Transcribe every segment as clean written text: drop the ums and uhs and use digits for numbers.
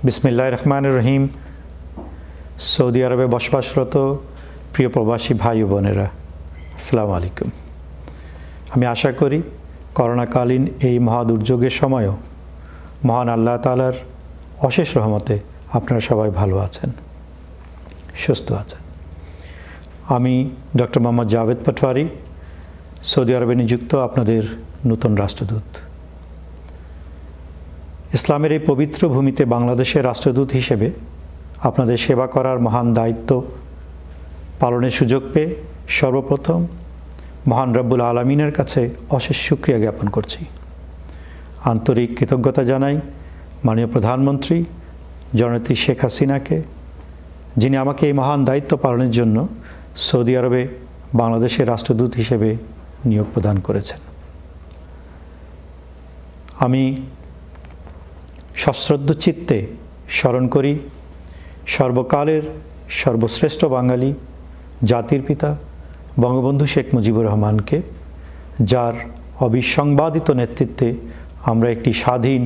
বিসমিল্লাহির রহমানির রহিম। সৌদি আরবে বসবাসরত প্রিয় প্রবাসী ভাই ও বোনেরা, আসসালামু আলাইকুম। আমি আশা করি করোনাকালীন এই মহা দুর্যোগের সময়ও মহান আল্লাহ তাআলার অশেষ রহমতে আপনারা সবাই ভালো আছেন, সুস্থ আছেন। আমি ডক্টর মোহাম্মদ জাভেদ পাটোয়ারি, সৌদি আরবে নিযুক্ত আপনাদের নতুন রাষ্ট্রদূত। ইসলামের এই পবিত্র ভূমিতে বাংলাদেশের রাষ্ট্রদূত হিসেবে আপনাদের সেবা করার মহান দায়িত্ব পালনের সুযোগ পেয়ে সর্বপ্রথম মহান রব্বুল আলামিনের কাছে অশেষ শুকরিয়া জ্ঞাপন করছি। আন্তরিক কৃতজ্ঞতা জানাই মাননীয় প্রধানমন্ত্রী জননেত্রী শেখ হাসিনাকে, যিনি আমাকে এই মহান দায়িত্ব পালনের জন্য সৌদি আরবে বাংলাদেশের রাষ্ট্রদূত হিসেবে নিয়োগ প্রদান করেছেন। আমি সশ্রদ্ধ চিত্তে স্মরণ করি সর্বকালের সর্বশ্রেষ্ঠ বাঙালি জাতির পিতা বঙ্গবন্ধু শেখ মুজিবুর রহমানকে, যার অবিসংবাদিত নেতৃত্বে আমরা একটি স্বাধীন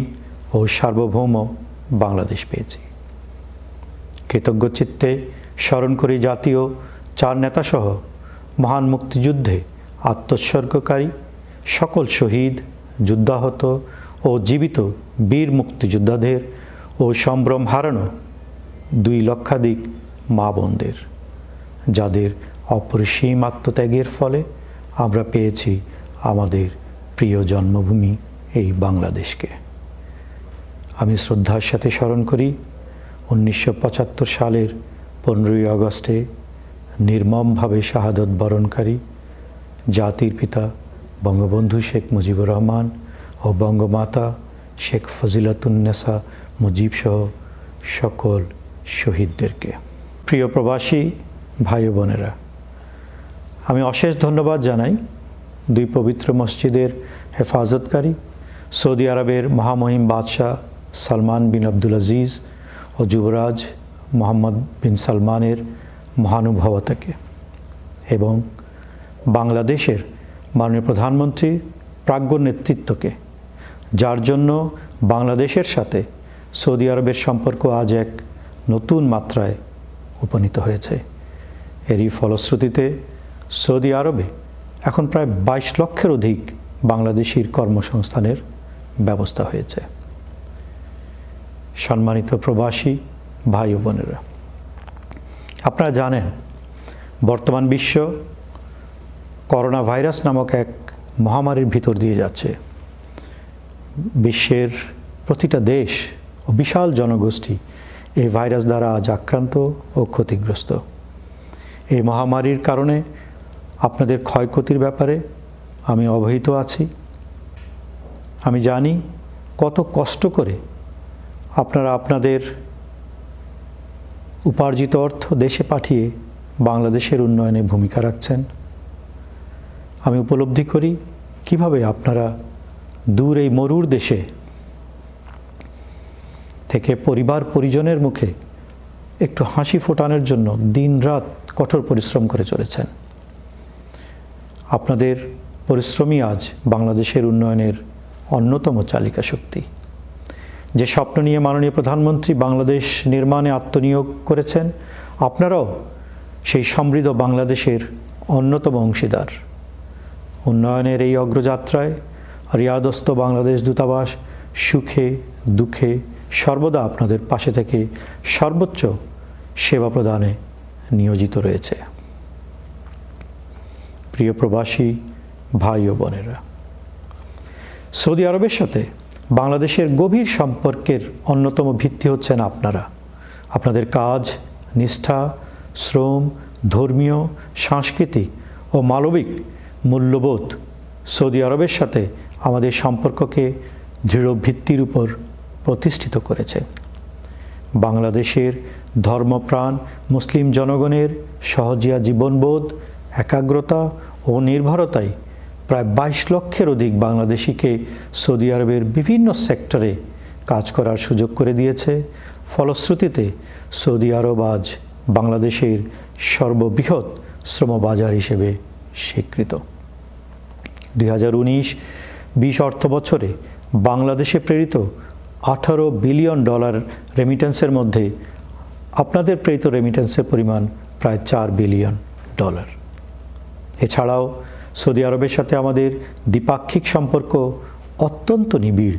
ও সার্বভৌম বাংলাদেশ পেয়েছি। কৃতজ্ঞ চিত্তে স্মরণ করি জাতীয় চার নেতাসহ মহান মুক্তিযুদ্ধে আত্মোৎসর্গকারী সকল শহীদ, যুদ্ধাহত ও জীবিত বীর মুক্তিযোদ্ধাদের ও সম্ভ্রম হারানো 2 লক্ষাধিক মা বোনদের, যাদের অপরিসীম আত্মত্যাগের ফলে আমরা পেয়েছি আমাদের প্রিয় জন্মভূমি এই বাংলাদেশকে। আমি শ্রদ্ধার সাথে স্মরণ করি 1975 সালের 15ই আগস্টে নির্মমভাবে শাহাদত বরণকারী জাতির পিতা বঙ্গবন্ধু শেখ মুজিবুর রহমান ও বঙ্গমাতা শেখ ফজিলাতুন্নেসা মুজিবসহ সকল শহীদদেরকে। প্রিয় প্রবাসী ভাই ও বোনেরা, আমি অশেষ ধন্যবাদ জানাই 2 পবিত্র মসজিদের হেফাজতকারী সৌদি আরবের মহামহিম বাদশাহ সালমান বিন আব্দুল আজিজ ও যুবরাজ মোহাম্মদ বিন সালমানের মহানুভবতাকে, এবং বাংলাদেশের মাননীয় প্রধানমন্ত্রী প্রাজ্ঞ নেতৃত্বকে, যার জন্য বাংলাদেশের সাথে সৌদি আরবের সম্পর্ক আজ এক নতুন মাত্রায় উপনীত হয়েছে। এরই ফলশ্রুতিতে সৌদি আরবে এখন প্রায় 22 লক্ষের অধিক বাংলাদেশির কর্মসংস্থানের ব্যবস্থা হয়েছে। সম্মানিত প্রবাসী ভাই ও বোনেরা, আপনারা জানেন বর্তমান বিশ্ব করোনা ভাইরাস নামক এক মহামারীর ভিতর দিয়ে যাচ্ছে। বিশ্বের প্রতিটা দেশ ও বিশাল জনগোষ্ঠী এই ভাইরাস দ্বারা আজ আক্রান্ত ও ক্ষতিগ্রস্ত। এই মহামারীর কারণে আপনাদের ক্ষয়ক্ষতির ব্যাপারে আমি অবহিত আছি। আমি জানি কত কষ্ট করে আপনারা আপনাদের উপার্জিত অর্থ দেশে পাঠিয়ে বাংলাদেশের উন্নয়নে ভূমিকা রাখছেন। আমি উপলব্ধি করি কিভাবে আপনারা দূর এই মরুর দেশে থেকে পরিবার পরিজনের মুখে একটু হাসি ফোটানোর জন্য দিনরাত কঠোর পরিশ্রম করে চলেছেন। আপনাদের পরিশ্রমই আজ বাংলাদেশের উন্নয়নের অন্যতম চালিকা শক্তি। যে স্বপ্ন নিয়ে মাননীয় প্রধানমন্ত্রী বাংলাদেশ নির্মাণে আত্মনিয়োগ করেছেন, আপনারাও সেই সমৃদ্ধ বাংলাদেশের অন্যতম অংশীদার। উন্নয়নের এই অগ্রযাত্রায় রিয়াদস্থ বাংলাদেশ দূতাবাস সুখে দুঃখে সর্বদা আপনাদের পাশে থেকে সর্বোচ্চ সেবা প্রদানে নিয়োজিত রয়েছে। প্রিয় প্রবাসী ভাই ও বোনেরা, সৌদি আরবের সাথে বাংলাদেশের গভীর সম্পর্কের অন্যতম ভিত্তি হচ্ছেন আপনারা। আপনাদের কাজ, নিষ্ঠা, শ্রম, ধর্মীয়, সাংস্কৃতিক ও মানবিক মূল্যবোধ সৌদি আরবের সাথে আমাদের সম্পর্ককে দৃঢ় ভিত্তির উপর প্রতিষ্ঠিত করেছে। বাংলাদেশের ধর্মপ্রাণ মুসলিম জনগণের সহজিয়া জীবনবোধ, একাগ্রতা ও নির্ভরতাই প্রায় 22 লক্ষের অধিক বাংলাদেশিকে সৌদি আরবের বিভিন্ন সেক্টরে কাজ করার সুযোগ করে দিয়েছে। ফলশ্রুতিতে সৌদি আরব আজ বাংলাদেশের সর্ববৃহৎ শ্রমবাজার হিসেবে স্বীকৃত। 2019-20 অর্থবছরে বাংলাদেশে প্রেরিত $18 বিলিয়ন রেমিটেন্সের মধ্যে আপনাদের প্রেরিত রেমিটেন্সের পরিমাণ প্রায় $4 বিলিয়ন। এছাড়াও সৌদি আরবের সাথে আমাদের দ্বিপাক্ষিক সম্পর্ক অত্যন্ত নিবিড়।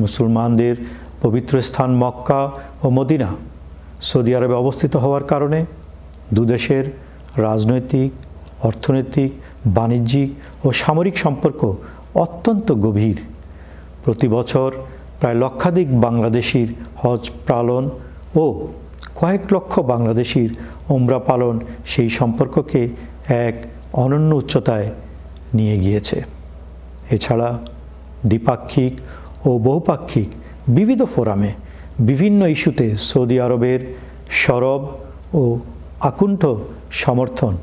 মুসলমানদের পবিত্র স্থান মক্কা ও মদিনা সৌদি আরবে অবস্থিত হওয়ার কারণে দুদেশের রাজনৈতিক, অর্থনৈতিক, বাণিজ্যিক ও সামরিক সম্পর্ক অত্যন্ত গভীর। প্রতি বছর প্রায় লক্ষাধিক বাংলাদেশির হজ পালন ও কয়েক লক্ষ বাংলাদেশির ওমরা পালন সেই সম্পর্ককে এক অনন্য উচ্চতায় নিয়ে গিয়েছে। এছাড়া দ্বিপাক্ষিক ও বহুপাক্ষিক বিবিধ ফোরামে বিভিন্ন ইস্যুতে সৌদি আরবের সরব ও আকুণ্ঠ সমর্থন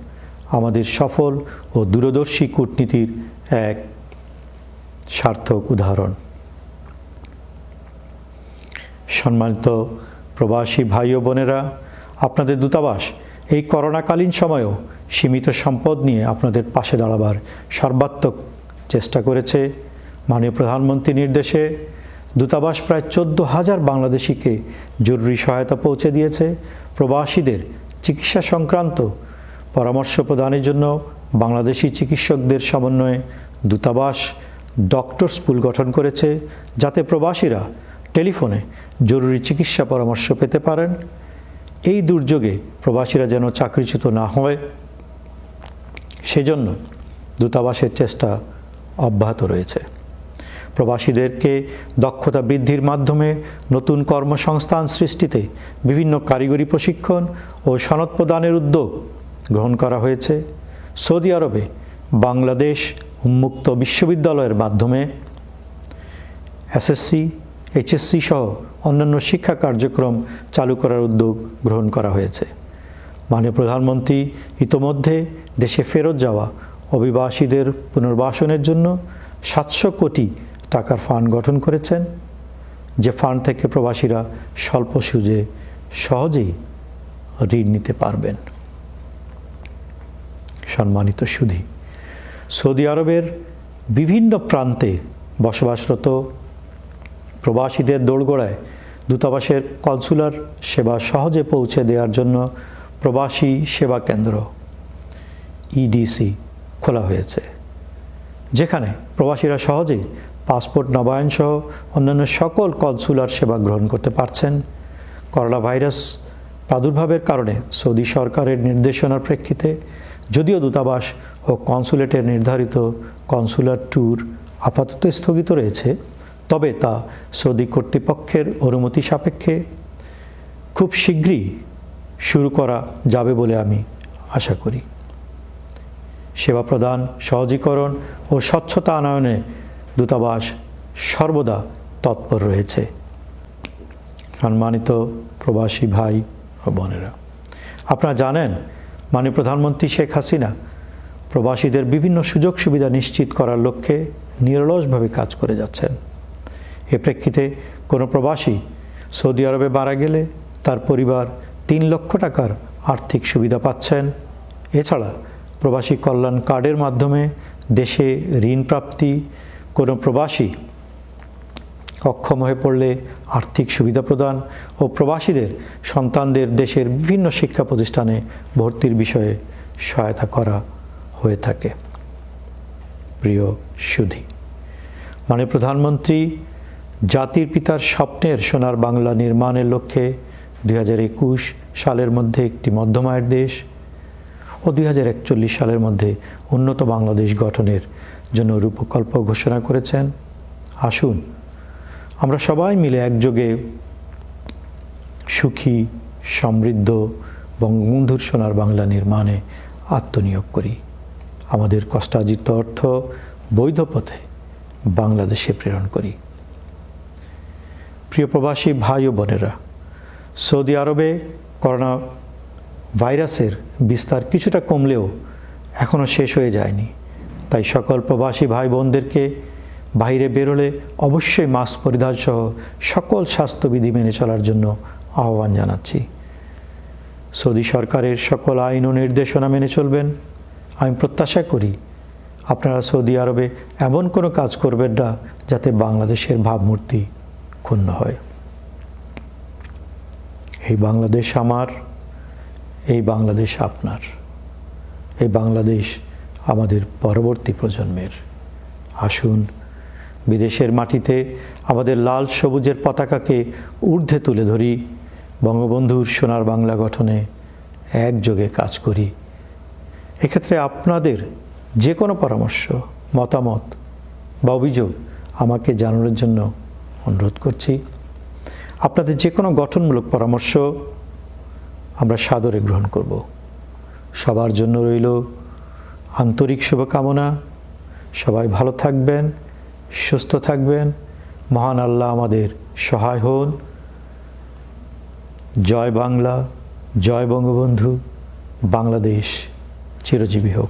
আমাদের সফল ও দূরদর্শী কূটনীতির এক সার্থক উদাহরণ। সম্মানিত প্রবাসী ভাই ও বোনেরা, আপনাদের দূতাবাস এই করোনাকালীন সময়েও সীমিত সম্পদ নিয়ে আপনাদের পাশে দাঁড়াবার সর্বাত্মক চেষ্টা করেছে। মাননীয় প্রধানমন্ত্রীর নির্দেশে দূতাবাস প্রায় 14,000 বাংলাদেশিকে জরুরি সহায়তা পৌঁছে দিয়েছে। প্রবাসীদের চিকিৎসা সংক্রান্ত পরামর্শ প্রদানের জন্য বাংলাদেশি চিকিৎসকদের সমন্বয়ে দূতাবাস ডক্টরস পুল গঠন করেছে, যাতে প্রবাসীরা টেলিফোনে জরুরি চিকিৎসা পরামর্শ পেতে পারেন। এই দুর্যোগে প্রবাসীরা যেন চাকরিচ্যুত না হয়, সেজন্য দূতাবাসের চেষ্টা অব্যাহত রয়েছে। প্রবাসীদেরকে দক্ষতা বৃদ্ধির মাধ্যমে নতুন কর্মসংস্থান সৃষ্টিতে বিভিন্ন কারিগরি প্রশিক্ষণ ও সনদ প্রদানের উদ্যোগ গ্রহণ করা হয়েছে। সৌদি আরবে বাংলাদেশ উন্মুক্ত বিশ্ববিদ্যালয়ের মাধ্যমে এসএসসি, এইচএসসি সহ অন্যান্য শিক্ষা কার্যক্রম চালু করার উদ্যোগ গ্রহণ করা হয়েছে। মাননীয় প্রধানমন্ত্রী ইতোমধ্যে দেশে ফেরত যাওয়া অভিবাসীদের পুনর্বাসনের জন্য 700 কোটি টাকার ফান্ড গঠন করেছেন, যে ফান্ড থেকে প্রবাসীরা স্বল্প সুদে সহজেই ঋণ নিতে পারবেন। সম্মানিত সুধী, সৌদি আরবের বিভিন্ন প্রান্তে বসবাসরত প্রবাসীদের দোরগোড়ায় দূতাবাসের কনসুলার সেবা সহজে পৌঁছে দেওয়ার জন্য প্রবাসী সেবা কেন্দ্র ইডিসি খোলা হয়েছে, যেখানে প্রবাসীরা সহজেই পাসপোর্ট নবায়ন সহ অন্যান্য সকল কনসুলার সেবা গ্রহণ করতে পারছেন। করোনা ভাইরাস প্রাদুর্ভাবের কারণে সৌদি সরকারের নির্দেশনার প্রেক্ষিতে যদিও দূতাবাস ও কনসুলেটের নির্ধারিত কনসুলার ট্যুর আপাতত স্থগিত রয়েছে, তবে তা সৌদি কর্তৃপক্ষের অনুমতি সাপেক্ষে খুব শীঘ্রই শুরু করা যাবে বলে আমি আশা করি। সেবা প্রদান, সহজীকরণ ও স্বচ্ছতা আনয়নে দূতাবাস সর্বদা তৎপর রয়েছে। সম্মানিত প্রবাসী ভাই ও বোনেরা, আপনারা জানেন মাননীয় প্রধানমন্ত্রী শেখ হাসিনা প্রবাসীদের বিভিন্ন সুযোগ সুবিধা নিশ্চিত করার লক্ষ্যে নিরলসভাবে কাজ করে যাচ্ছেন। এ প্রেক্ষিতে কোনো প্রবাসী সৌদি আরবে মারা গেলে তার পরিবার 3 লক্ষ টাকার আর্থিক সুবিধা পাচ্ছেন। এছাড়া প্রবাসী কল্যাণ কার্ডের মাধ্যমে দেশে ঋণ প্রাপ্তি, কোনো প্রবাসী অক্ষম হয়ে পড়লে আর্থিক সুবিধা প্রদান ও প্রবাসীদের সন্তানদের দেশের বিভিন্ন শিক্ষা প্রতিষ্ঠানে ভর্তির বিষয়ে সহায়তা করা হয়ে থাকে। প্রিয় সুধী, মাননীয় প্রধানমন্ত্রী জাতির পিতার স্বপ্নের সোনার বাংলা নির্মাণের লক্ষ্যে 2021 সালের মধ্যে একটি মধ্যম আয়ের দেশ ও 2041 সালের মধ্যে উন্নত বাংলাদেশ গঠনের জন্য রূপকল্প ঘোষণা করেছেন। আসুন আমরা সবাই মিলে একযোগে সুখী, সমৃদ্ধ বঙ্গবন্ধুর সোনার বাংলা নির্মাণে আত্মনিয়োগ করি। আমাদের কষ্টার্জিত অর্থ বৈধ পথে বাংলাদেশে প্রেরণ করি। প্রিয় প্রবাসী ভাই ও বোনেরা, সৌদি আরবে করোনা ভাইরাসের বিস্তার কিছুটা কমলেও এখনও শেষ হয়ে যায়নি। তাই সকল প্রবাসী ভাই বোনদেরকে বাইরে বেরোলে অবশ্যই মাস্ক পরিধান সহ সকল স্বাস্থ্যবিধি মেনে চলার জন্য আহ্বান জানাচ্ছি। সৌদি সরকারের সকল আইন ও নির্দেশনা মেনে চলবেন। আমি প্রত্যাশা করি আপনারা সৌদি আরবে এমন কোনো কাজ করবেন না যাতে বাংলাদেশের ভাবমূর্তি ক্ষুণ্ণ হয়। এই বাংলাদেশ আমার, এই বাংলাদেশ আপনার, এই বাংলাদেশ আমাদের পরবর্তী প্রজন্মের। আসুন বিদেশের মাটিতে আমাদের লাল সবুজের পতাকাকে ঊর্ধ্বে তুলে ধরি, বঙ্গবন্ধুর সোনার বাংলা গঠনে একযোগে কাজ করি। এক্ষেত্রে আপনাদের যে কোনো পরামর্শ, মতামত বা অভিযোগ আমাকে জানানোর জন্য অনুরোধ করছি। আপনাদের যে কোনো গঠনমূলক পরামর্শ আমরা সাদরে গ্রহণ করব। সবার জন্য রইল আন্তরিক শুভকামনা। সবাই ভালো থাকবেন, সুস্থ থাকবেন। মহান আল্লাহ আমাদের সহায় হন। জয় বাংলা, জয় বঙ্গবন্ধু। বাংলাদেশ চিরজীবী হোক।